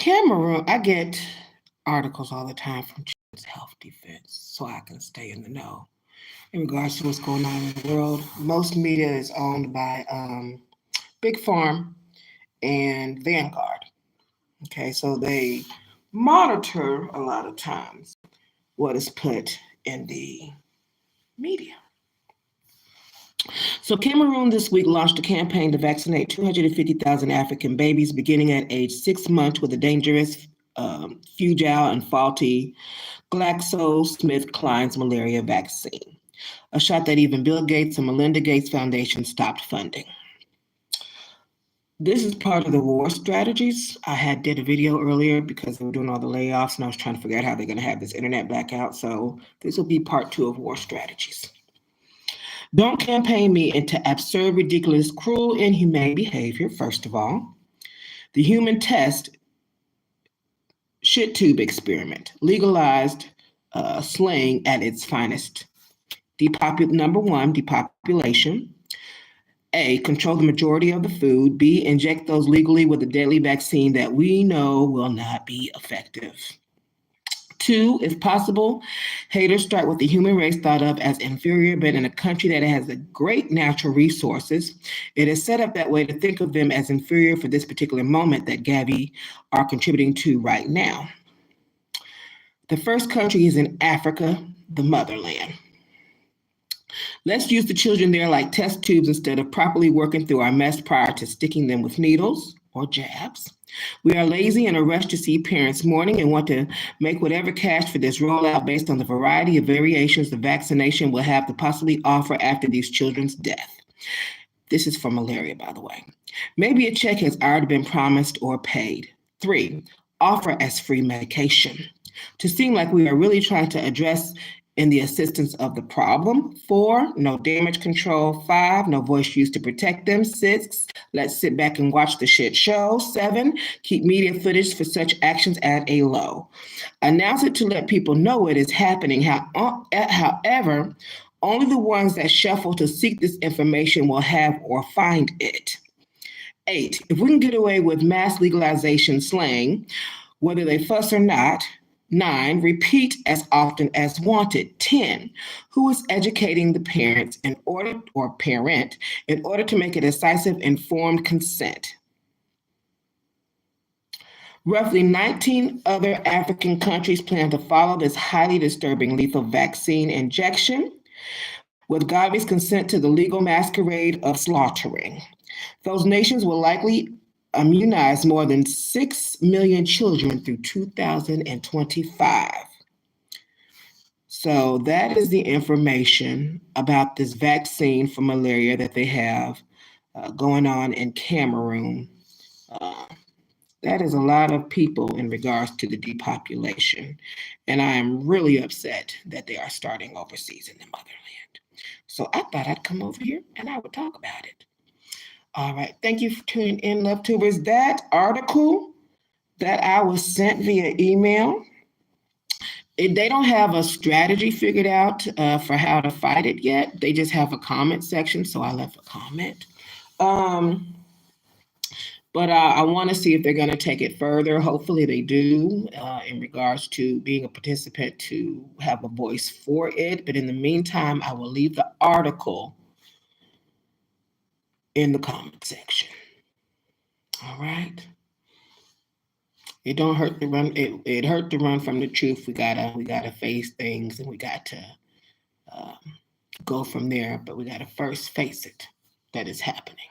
Cameroon, I get articles all the time from Children's Health Defense so I can stay in the know in regards to what's going on in the world. Most media is owned by Big Farm and Vanguard. Okay, so they monitor a lot of times what is put in the media. So Cameroon this week launched a campaign to vaccinate 250,000 African babies beginning at age 6 months with a dangerous, fragile and faulty GlaxoSmithKlin's malaria vaccine, a shot that even Bill Gates and Melinda Gates Foundation stopped funding. This is part of the war strategies. I did a video earlier because they were doing all the layoffs and I was trying to figure out how they're going to have this internet blackout. So this will be part 2 of war strategies. Don't campaign me into absurd, ridiculous, cruel, inhumane behavior, first of all. The human test shit tube experiment, legalized slaying at its finest. Number 1, depopulation. A, control the majority of the food. B, inject those legally with a deadly vaccine that we know will not be effective. 2, if possible, haters start with the human race thought of as inferior, but in a country that has a great natural resources, it is set up that way to think of them as inferior for this particular moment that Gavi are contributing to right now. The first country is in Africa, the motherland. Let's use the children there like test tubes instead of properly working through our mess prior to sticking them with needles or jabs. We are lazy and in a rush to see parents mourning and want to make whatever cash for this rollout based on the variety of variations the vaccination will have to possibly offer after these children's death. This is for malaria, by the way. Maybe a check has already been promised or paid. 3, offer as free medication to seem like we are really trying to address in the assistance of the problem. 4, no damage control. 5, no voice used to protect them. 6, let's sit back and watch the shit show. 7, keep media footage for such actions at a low. Announce it to let people know it is happening. However, only the ones that shuffle to seek this information will have or find it. 8, if we can get away with mass legalization slang, whether they fuss or not. 9, repeat as often as wanted. 10, who is educating the parent in order to make a decisive, informed consent. Roughly 19 other African countries plan to follow this highly disturbing lethal vaccine injection with Gavi's consent to the legal masquerade of slaughtering. Those nations will likely immunize more than 6 million children through 2025. So that is the information about this vaccine for malaria that they have going on in Cameroon. That is a lot of people in regards to the depopulation. And I am really upset that they are starting overseas in the motherland. So I thought I'd come over here and I would talk about it. All right, thank you for tuning in, Love Tubers. That article that I was sent via email, they don't have a strategy figured out for how to fight it yet. They just have a comment section, so I left a comment. But I want to see if they're going to take it further. Hopefully they do in regards to being a participant to have a voice for it. But in the meantime, I will leave the article in the comment section. All right. It don't hurt to run. It hurt to run from the truth. We gotta face things, and we got to go from there. But we gotta first face it that it's happening.